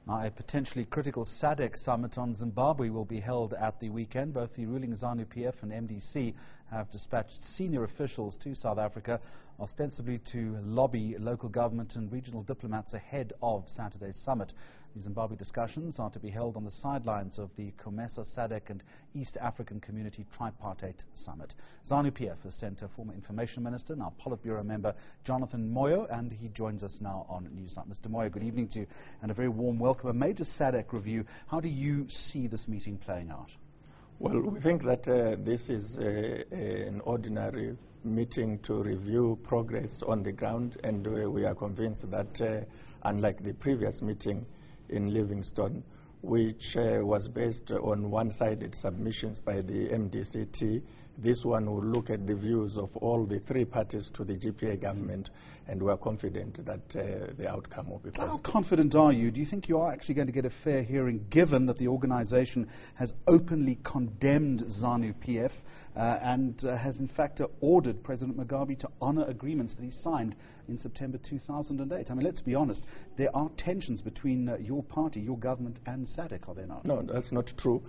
Now, a potentially critical SADC summit on Zimbabwe will be held at the weekend. Both the ruling ZANU-PF and MDC have dispatched senior officials to South Africa, ostensibly to lobby local government and regional diplomats ahead of Saturday's summit. The Zimbabwe discussions are to be held on the sidelines of the COMESA, SADC and East African Community Tripartite Summit. ZANU-PF has sent a former information minister, now Politburo member, Jonathan Moyo, and he joins us now on Newsnight. Mr. Moyo, good evening to you, and a very warm welcome. A major SADC review. How do you see this meeting playing out? Well, we think that this is an ordinary meeting to review progress on the ground, and we are convinced that unlike the previous meeting in Livingstone, which was based on one-sided submissions by the MDCT, this one will look at the views of all the three parties to the GPA government, and we are confident that the outcome will be positive. How confident are you? Do you think you are actually going to get a fair hearing, given that the organization has openly condemned ZANU-PF and has in fact ordered President Mugabe to honor agreements that he signed in September 2008? I mean, let's be honest, there are tensions between your party, your government, and SADC, are there not? No, that's not true.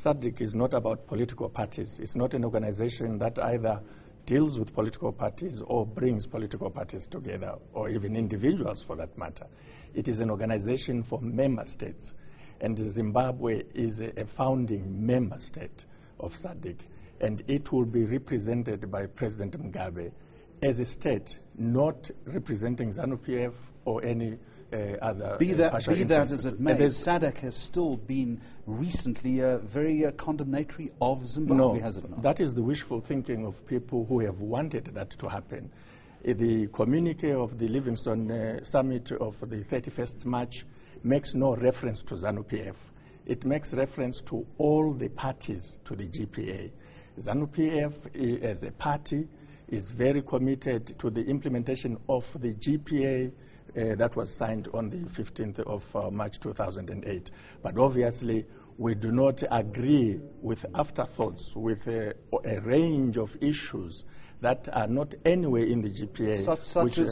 SADC is not about political parties. It's not an organization that either deals with political parties or brings political parties together, or even individuals for that matter. It is an organization for member states, and Zimbabwe is a founding member state of SADC, and it will be represented by President Mugabe as a state, not representing ZANU-PF or any other Be that as it may, SADC has still been recently very condemnatory of Zimbabwe, has it not? That is the wishful thinking of people who have wanted that to happen. The communique of the Livingstone summit of the 31st March makes no reference to ZANU-PF. It makes reference to all the parties to the GPA. ZANU-PF as a party is very committed to the implementation of the GPA that was signed on the 15th of March 2008. But obviously, we do not agree with afterthoughts, with a range of issues that are not anywhere in the GPA.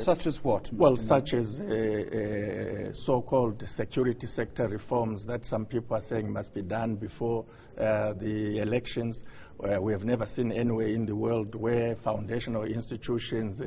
Such as what? Mr. Well, Moyo? such as so-called security sector reforms that some people are saying must be done before the elections. We have never seen anywhere in the world where foundational institutions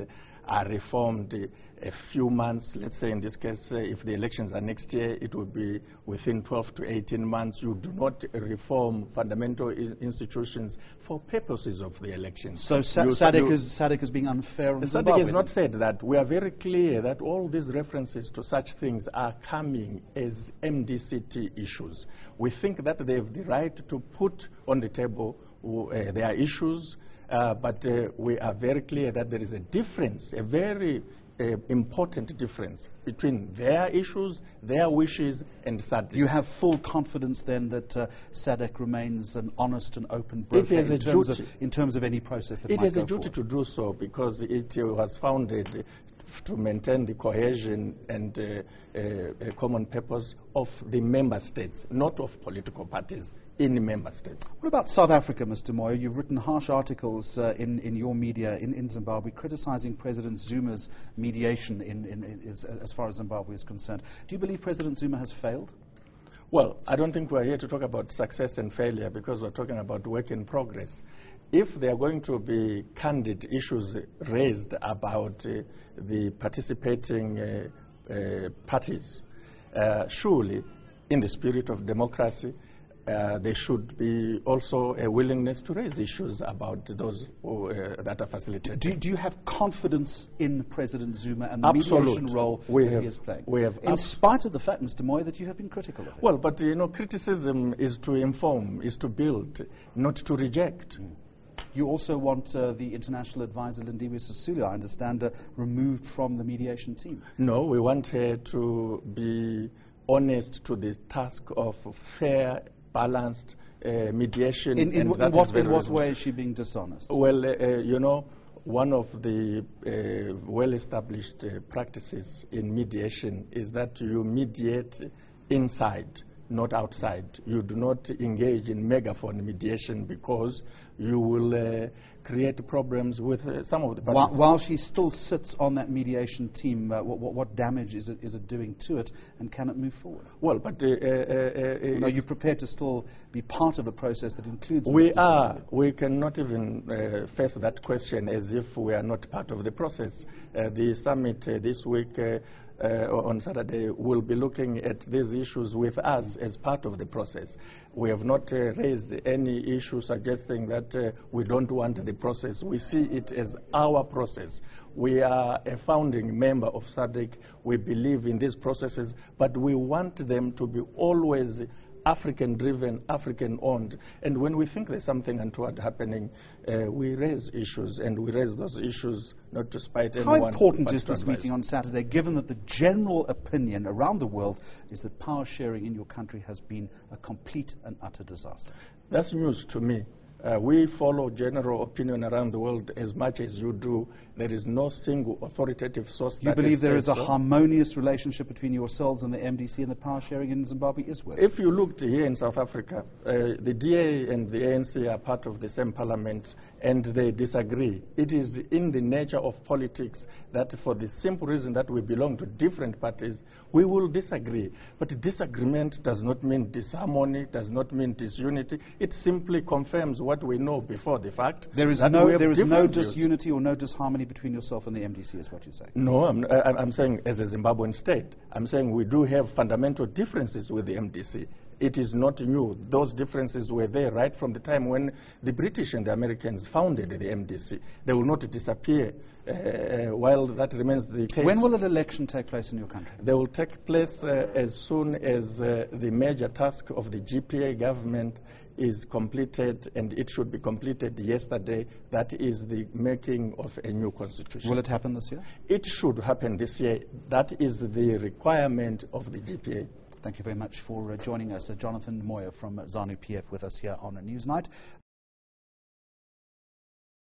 are reformed a few months. Let's say in this case, if the elections are next year, it will be within 12 to 18 months. You do not reform fundamental institutions for purposes of the elections. So SADC is being unfair on Zimbabwe? SADC has not said that. We are very clear that all these references to such things are coming as MDCT issues. We think that they have the right to put on the table their issues, but we are very clear that there is a difference, a very important difference between their issues, their wishes, and SADC. You have full confidence then that SADC remains an honest and open broker in terms of any process that might go forward? It has a duty to do so because it was founded to maintain the cohesion and a common purpose of the member states, not of political parties in the member states. What about South Africa, Mr. Moyo? You've written harsh articles in your media in Zimbabwe criticizing President Zuma's mediation as far as Zimbabwe is concerned. Do you believe President Zuma has failed? Well, I don't think we're here to talk about success and failure because we're talking about work in progress. If there are going to be candid issues raised about the participating parties, surely in the spirit of democracy, there should be also a willingness to raise issues about those that are facilitated. Do you have confidence in President Zuma and the mediation role that he is playing? In spite of the fact, Mr. Moyo, that you have been critical of it. Well, but you know, criticism is to inform, is to build, not to reject. You also want the international advisor Lindiwe Sisulu, I understand, removed from the mediation team. No, we want her to be honest to the task of fair, balanced mediation. In what way is she being dishonest? Well, you know, one of the well-established practices in mediation is that you mediate inside, not outside. You do not engage in megaphone mediation because you will create problems with some of the parties. While she still sits on that mediation team, what damage is it doing to it, and can it move forward? Well, but are you prepared to still be part of a process that includes? We are. We cannot even face that question as if we are not part of the process. The summit this week on Saturday will be looking at these issues with us as part of the process. We have not raised any issue suggesting that we don't want the process. We see it as our process. We are a founding member of SADC. We believe in these processes, but we want them to be always African-driven, African-owned. And when we think there's something untoward happening, we raise issues, and we raise those issues not to spite anyone. How important is this meeting on Saturday, given that the general opinion around the world is that power sharing in your country has been a complete and utter disaster? That's news to me. We follow general opinion around the world as much as you do. There is no single authoritative source that you believe there is a harmonious relationship between yourselves and the MDC, and the power sharing in Zimbabwe is working? If you looked here in South Africa, the DA and the ANC are part of the same parliament, and they disagree. It is in the nature of politics that for the simple reason that we belong to different parties, we will disagree. But disagreement does not mean disharmony, does not mean disunity. It simply confirms what we know before the fact. There is no disunity or no disharmony between yourself and the MDC, is what you say? No, I'm saying as a Zimbabwean state. I'm saying we do have fundamental differences with the MDC. It is not new. Those differences were there right from the time when the British and the Americans founded the MDC. They will not disappear while that remains the case. When will an election take place in your country? They will take place as soon as the major task of the GPA government is completed, and it should be completed yesterday. That is the making of a new constitution. Will it happen this year? It should happen this year. That is the requirement of the GPA. Thank you very much for joining us. Jonathan Moyo from ZANU-PF with us here on a Newsnight.